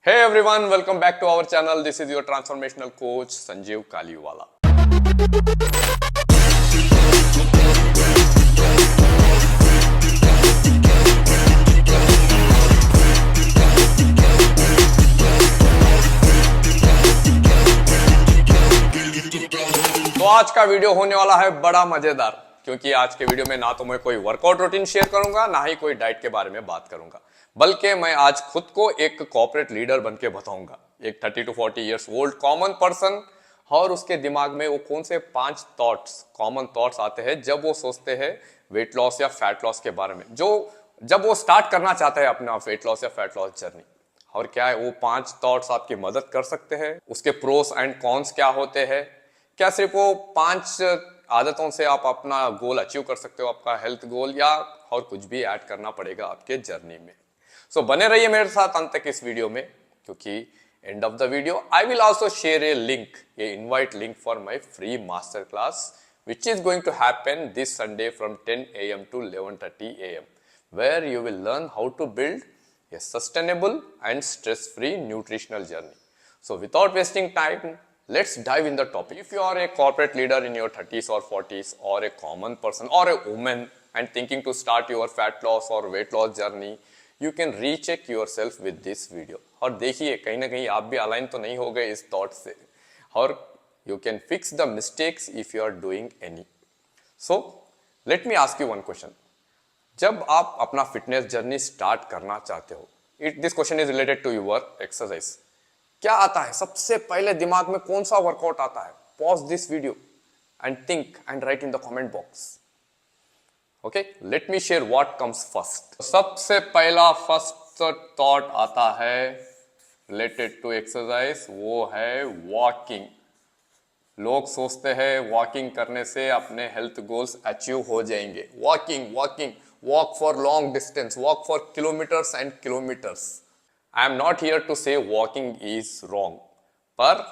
Hey everyone, welcome back to our channel. This is your transformational coach Sanjeev Kaliwala. तो आज का video होने वाला है बड़ा मजेदार, क्योंकि आज के वीडियो में ना तो मैं कोई वर्कआउट रूटीन शेयर करूंगा, ना ही कोई डाइट के बारे में बात करूंगा, बल्कि मैं आज खुद को एक कॉर्पोरेट लीडर बन के बताऊंगा। एक 30 to 40 years old common person, और उसके दिमाग में वो कौन से 5 थॉट्स, कॉमन थॉट्स आते हैं जब वो सोचते हैं वेट लॉस या फैट लॉस के बारे में, जो जब वो स्टार्ट करना चाहता है अपना वेट लॉस या फैट लॉस जर्नी। और क्या है वो 5 थॉट्स आपकी मदद कर सकते हैं, उसके प्रोस एंड कॉन्स क्या होते हैं, क्या सिर्फ वो 5 आदतों से आप अपना गोल अचीव कर सकते हो, आपका हेल्थ गोल, या और कुछ भी ऐड करना पड़ेगा आपके जर्नी में। सो बने रहिए मेरे साथ अंत तक इस वीडियो में, क्योंकि end of the video I will also share A link, A invite link for my free master class which is going to happen this Sunday from 10 a.m. to 11:30 a.m. where you will learn how to build a sustainable and stress-free nutritional journey. So without wasting time, let's dive in the topic. If you are a corporate leader in your 30s or 40s, or a common person or a woman and thinking to start your fat loss or weight loss journey, you can recheck yourself with this video. और देखिए कहीं ना कहीं आप भी align तो नहीं हो गए इस थॉट से, और you can fix the mistakes if you are doing any. So let me ask you one question. जब आप अपना फिटनेस जर्नी स्टार्ट करना चाहते हो, this question is related to your exercise, क्या आता है सबसे पहले दिमाग में, कौन सा वर्कआउट आता है? Pause this video and think and right in the comment box. Okay, let me share what comes first. सबसे पहला फर्स्ट थॉट आता है रिलेटेड टू एक्सरसाइज, वो है वॉकिंग. लोग सोचते हैं वॉकिंग करने से अपने हेल्थ गोल्स अचीव हो जाएंगे. Walking walking, walk for long distance, walk for kilometres and kilometres. I am not here to say walking is wrong, पर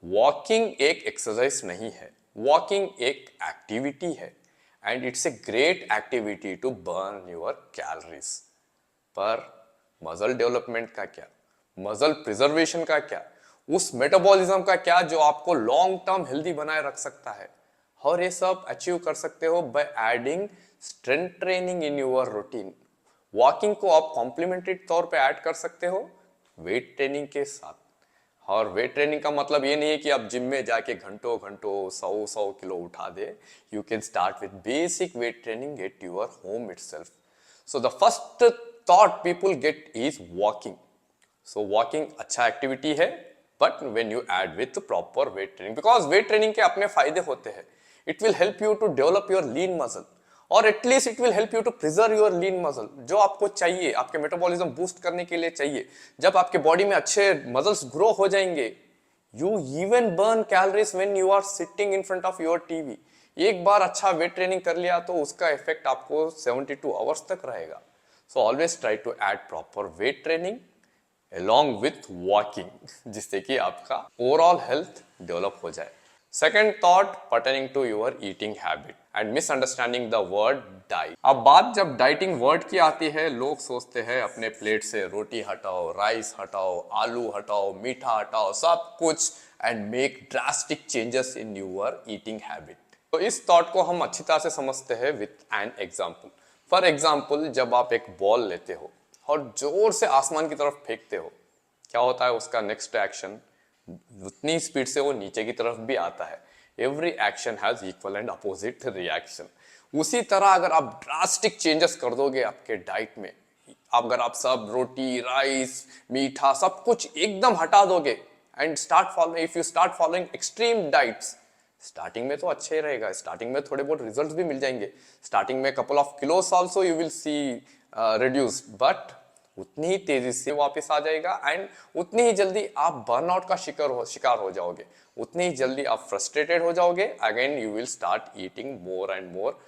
वॉकिंग एक एक्सरसाइज नहीं है, वॉकिंग एक एक्टिविटी है, and it's a great activity to burn your calories. पर muscle development का क्या, muscle preservation का क्या, उस मेटाबॉलिज्म का क्या जो आपको लॉन्ग टर्म हेल्दी बनाए रख सकता है? और ये सब अचीव कर सकते हो by adding strength training in your routine. Walking को आप कॉम्प्लीमेंट्री तौर पे ऐड कर सकते हो वेट ट्रेनिंग के साथ. और वेट ट्रेनिंग का मतलब ये नहीं है कि आप जिम में जाके घंटों घंटों 100 किलो उठा दे. You can start with basic weight training at your home itself. So the first thought people get is walking. So walking अच्छा एक्टिविटी है, but when you add with proper weight training, because weight training के अपने फायदे होते हैं. It will help you to develop your lean muscle, or at least it will help you to preserve your lean muscle, जो आपको चाहिए, आपके metabolism boost करने के लिए चाहिए. जब आपके बॉडी में अच्छे मसल्स ग्रो हो जाएंगे, you even burn calories when you are sitting in front of your TV. एक बार अच्छा वेट ट्रेनिंग कर लिया तो उसका इफेक्ट आपको 72 आवर्स तक रहेगा. So always try to add proper weight training along with walking, जिससे कि आपका ओवरऑल हेल्थ डेवलप हो जाए. Second thought pertaining to your eating habit and misunderstanding the word diet. अब बात जब डाइटिंग वर्ड की आती है, लोग सोचते हैं अपने प्लेट से रोटी हटाओ, राइस हटाओ, आलू हटाओ, मीठा हटाओ, सब कुछ, and make drastic changes in your eating habit. तो इस थॉट को हम अच्छी तरह से समझते हैं with an example. For example, जब आप एक बॉल लेते हो और जोर से आसमान की तरफ फेंकते हो, क्या होता है उसका नेक्स्ट एक्शन? उतनी स्पीड से वो नीचे की तरफ भी आता है. Every action has equal and opposite reaction. उसी तरह अगर आप ड्रास्टिक चेंजेस कर दोगे आपके डाइट में, अगर आप सब रोटी, राइस, मीठा, सब कुछ एकदम हटा दोगे and start following, if you start following extreme diets, starting में तो अच्छे ही रहेगा, स्टार्टिंग में थोड़े बहुत रिजल्ट्स भी मिल जाएंगे, स्टार्टिंग में couple of किलोस also you will see reduced, but उतनी ही तेजी से वापस आ जाएगा, एंड उतनी ही जल्दी आप बर्नआउट का शिकार हो जाओगे, उतनी ही जल्दी आप फ्रस्ट्रेटेड हो जाओगे. Again you will start eating more and more,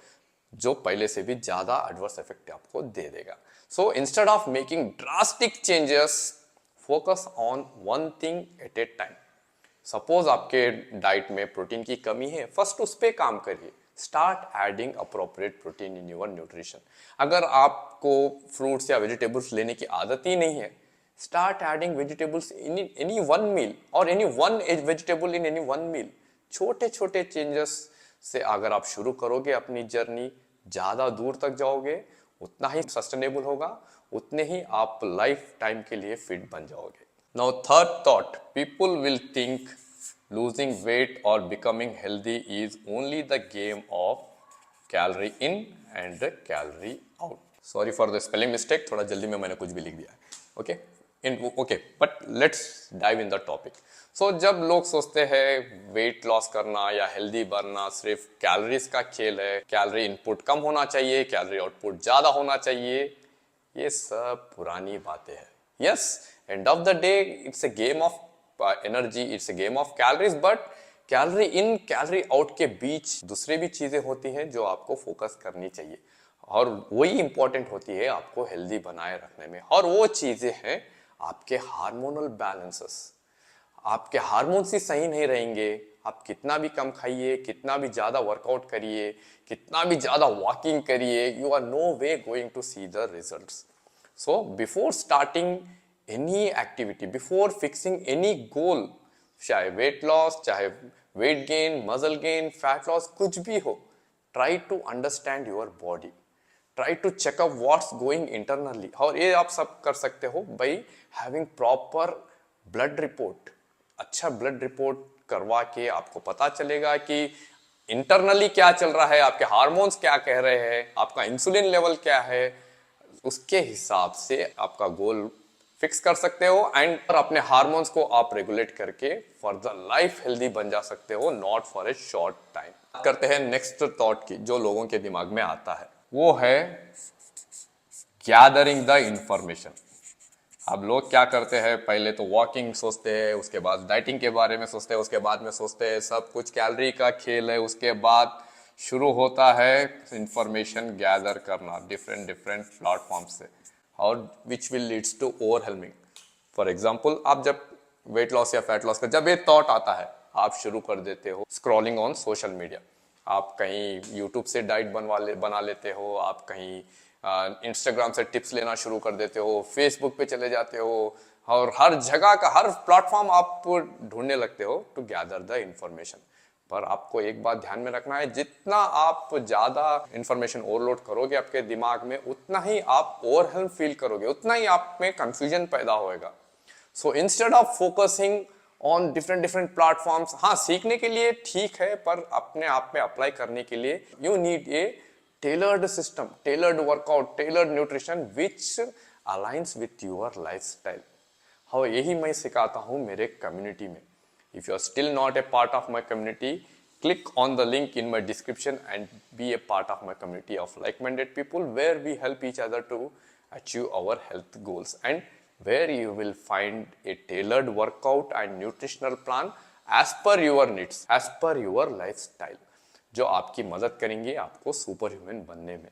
जो पहले से भी ज्यादा एडवर्स इफेक्ट आपको दे देगा. So instead of making drastic changes, focus on one thing at A time. Suppose आपके डाइट में प्रोटीन की कमी है, फर्स्ट उस पर काम करिए. Start adding appropriate protein in your nutrition. अगर आपको फ्रूट्स या वेजिटेबल्स लेने की आदत ही नहीं है, Start adding vegetables in any one meal or any one vegetable in any one meal. छोटे छोटे चेंजेस से अगर आप शुरू करोगे अपनी जर्नी, ज्यादा दूर तक जाओगे, उतना ही सस्टेनेबल होगा, उतने ही आप लाइफ टाइम के लिए फिट बन जाओगे. Now third thought, people will think losing weight or becoming healthy is only the game of calorie in and calorie out. Sorry for the spelling mistake, थोड़ा जल्दी में मैंने कुछ भी लिख दिया है. Okay, okay, but let's dive in the topic. So जब लोग सोचते हैं वेट लॉस करना या हेल्दी बनना सिर्फ कैलोरीज का खेल है, कैलोरी इनपुट कम होना चाहिए, कैलोरी आउटपुट ज्यादा होना चाहिए, ये सब पुरानी बातें हैं. Yes, end of the day it's a game of energy, it's a game of calories, but calorie in calorie out के बीच दूसरे भी चीजें होती हैं जो आपको फोकस करनी चाहिए, और वही इंपॉर्टेंट होती है आपको हेल्दी बनाए रखने में. और वो चीजें हैं आपके हार्मोनल बैलेंसेस. आपके हार्मोन्स ही सही नहीं रहेंगे, आप कितना भी कम खाइए, कितना भी ज्यादा वर्कआउट करिए, कितना भी ज्यादा वॉकिंग करिए, you are no way going to see the results. So before starting any activity, before fixing any goal, चाहे weight loss, चाहे weight gain, muscle gain, fat loss, कुछ भी हो, try to understand your body. Try to check up what's going internally. और ये आप सब कर सकते हो by having proper blood report. अच्छा blood report करवा के आपको पता चलेगा कि इंटरनली क्या चल रहा है, आपके हार्मोन्स क्या कह रहे हैं, आपका इंसुलिन लेवल क्या है, उसके हिसाब से आपका गोल फिक्स कर सकते हो एंड अपने हार्मोन्स को आप रेगुलेट करके फॉर द लाइफ हेल्दी बन जा सकते हो, not for a short time. बात करते हैं नेक्स्ट थॉट की जो लोगों के दिमाग में आता है, वो है गैदरिंग द इंफॉर्मेशन. अब लोग क्या करते हैं, पहले तो वॉकिंग सोचते हैं, उसके बाद डाइटिंग के बारे में सोचते हैं, उसके बाद में सोचते हैं सब कुछ कैलोरी का खेल है, उसके बाद शुरू होता है इंफॉर्मेशन गैदर करना डिफरेंट डिफरेंट प्लेटफॉर्म से, और which will leads to overwhelming. For example, आप जब वेट लॉस या फैट लॉस का जब ये थॉट आता है, आप शुरू कर देते हो स्क्रॉलिंग ऑन सोशल मीडिया. आप कहीं यूट्यूब से डाइट बना लेते हो, आप कहीं इंस्टाग्राम से टिप्स लेना शुरू कर देते हो, फेसबुक पे चले जाते हो, और हर जगह का हर प्लेटफॉर्म आप ढूंढने लगते हो टू गैदर द इंफॉर्मेशन. पर आपको एक बात ध्यान में रखना है, जितना आप ज्यादा इंफॉर्मेशन ओवरलोड करोगे आपके दिमाग में, उतना ही आप ओवरवेल्म फील करोगे, उतना ही आप में कंफ्यूजन पैदा होएगा. So instead of focusing on different different platforms, हाँ सीखने के लिए ठीक है, पर अपने आप में अप्लाई करने के लिए you need a tailored system, tailored workout, tailored nutrition which aligns with your lifestyle. हाँ, यही मैं सिखाता हूँ मेरे कम्युनिटी में. If you are still not a part of my community, click on the link in my description and be a part of my community of like-minded people where we help each other to achieve our health goals, and where you will find a tailored workout and nutritional plan as per your needs, as per your lifestyle, जो आपकी मदद करेंगे आपको super human बनने में.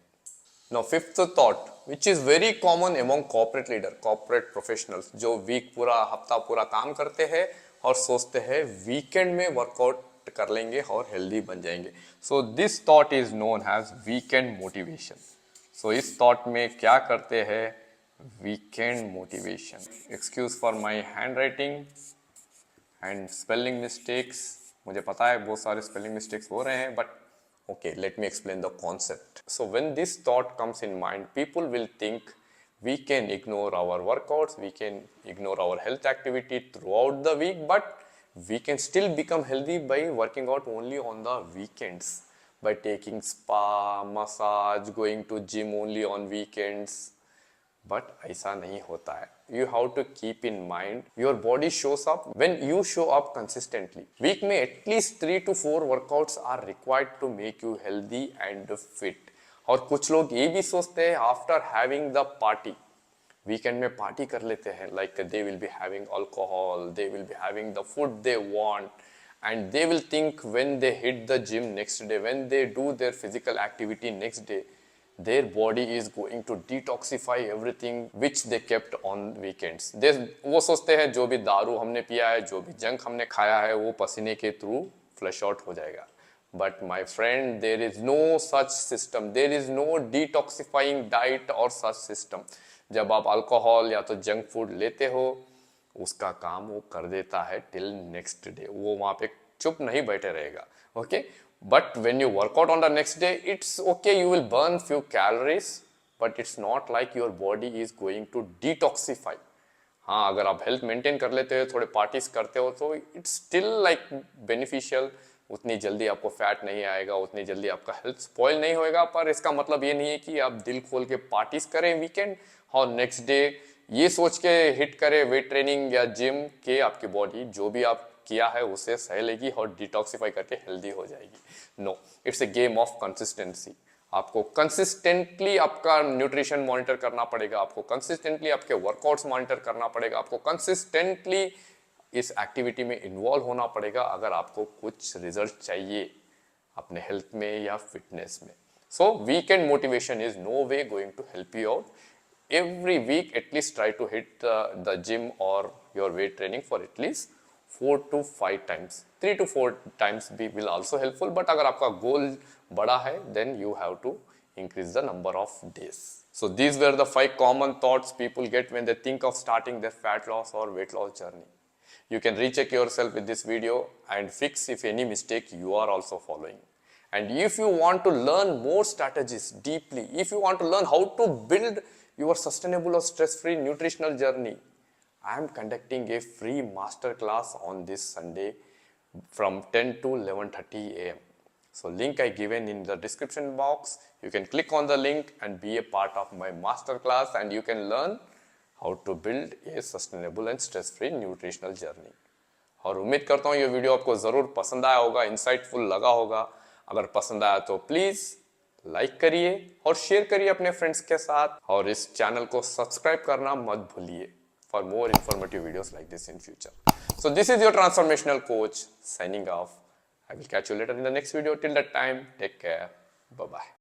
Now fifth thought, which is very common among corporate leader, corporate professionals, जो week पूरा हफ्ता पूरा काम करते हैं और सोचते हैं वीकेंड में वर्कआउट कर लेंगे और हेल्दी बन जाएंगे. So this thought is known as weekend motivation. So इस थॉट में क्या करते हैं, weekend motivation. Excuse for my hand writing and spelling mistakes. मुझे पता है बहुत सारे स्पेलिंग मिस्टेक्स हो रहे हैं, but okay, let me explain the concept. So when this thought comes in mind, people will think we can ignore our workouts, we can ignore our health activity throughout the week, but we can still become healthy by working out only on the weekends, by taking spa, massage, going to gym only on weekends. But ऐसा नहीं होता है. You have to keep in mind your body shows up when you show up consistently. Week में at least 3 to 4 workouts are required to make you healthy and fit. और कुछ लोग ये भी सोचते हैं after having the party, weekend में party कर लेते हैं, like they will be having alcohol, they will be having the food they want, and they will think when they hit the gym next day, when they do their physical activity next day, their body is going to detoxify everything which they kept on weekends. वो सोचते हैं जो भी दारू हमने पिया है, जो भी जंक हमने खाया है, वो पसीने के थ्रू फ्लश आउट हो जाएगा. But my friend, there is no such system. There is no detoxifying diet or such system. जब आप अल्कोहल या तो जंक फूड लेते हो, उसका काम वो कर देता है टिल नेक्स्ट डे, वो वहां पे चुप नहीं बैठे रहेगा। Okay, but when you work out on the next day, it's okay, you will burn few calories, but it's not like your body is going to detoxify. हाँ, अगर आप हेल्थ मेंटेन कर लेते हो, थोड़े पार्टीज करते हो, तो इट्स स्टिल लाइक बेनिफिशियल। उतनी जल्दी आपको फैट नहीं आएगा, उतनी जल्दी आपका हेल्थ स्पॉइल नहीं होएगा, पर इसका मतलब ये नहीं है कि आप दिल खोल के पार्टीज करें वीकेंड और नेक्स्ट डे ये सोच के हिट करें वेट ट्रेनिंग या जिम के आपकी बॉडी जो भी आप किया है उसे सह लेगी और डिटॉक्सिफाई करके हेल्दी हो जाएगी। No, it's a game of consistency. आपको कंसिस्टेंटली आपका न्यूट्रिशन मॉनिटर करना पड़ेगा, आपको कंसिस्टेंटली आपके वर्कआउट्स मॉनिटर करना पड़ेगा, आपको कंसिस्टेंटली इस एक्टिविटी में इन्वॉल्व होना पड़ेगा अगर आपको कुछ रिजल्ट चाहिए अपने हेल्थ में या फिटनेस में। So weekend motivation is no way going to help you out. Every week at least try to hit the gym or your weight training for at least 4 to 5 times. 3 to 4 times will also helpful, but अगर आपका goal बड़ा है then you have to increase the number of days. So these were the 5 common thoughts people get when they think of starting their fat loss or weight loss journey. You can recheck yourself with this video and fix if any mistake you are also following. And if you want to learn more strategies deeply, if you want to learn how to build your sustainable or stress-free nutritional journey, I am conducting a free masterclass on this Sunday from 10 to 11:30 a.m. So link I given in the description box. You can click on the link and be a part of my masterclass, and you can learn how to build a sustainable and stress-free nutritional journey. और उम्मीद करता हूँ ये video आपको ज़रूर पसंद आया होगा, इंसाइटफुल लगा होगा। अगर पसंद आया तो प्लीज़ लाइक करिए और शेयर करिए अपने फ्रेंड्स के साथ, और इस चैनल को सब्सक्राइब करना मत भूलिए for more informative videos like this in future. So this is your transformational coach signing off. I will catch you later in the next video. Till that time, take care, bye bye.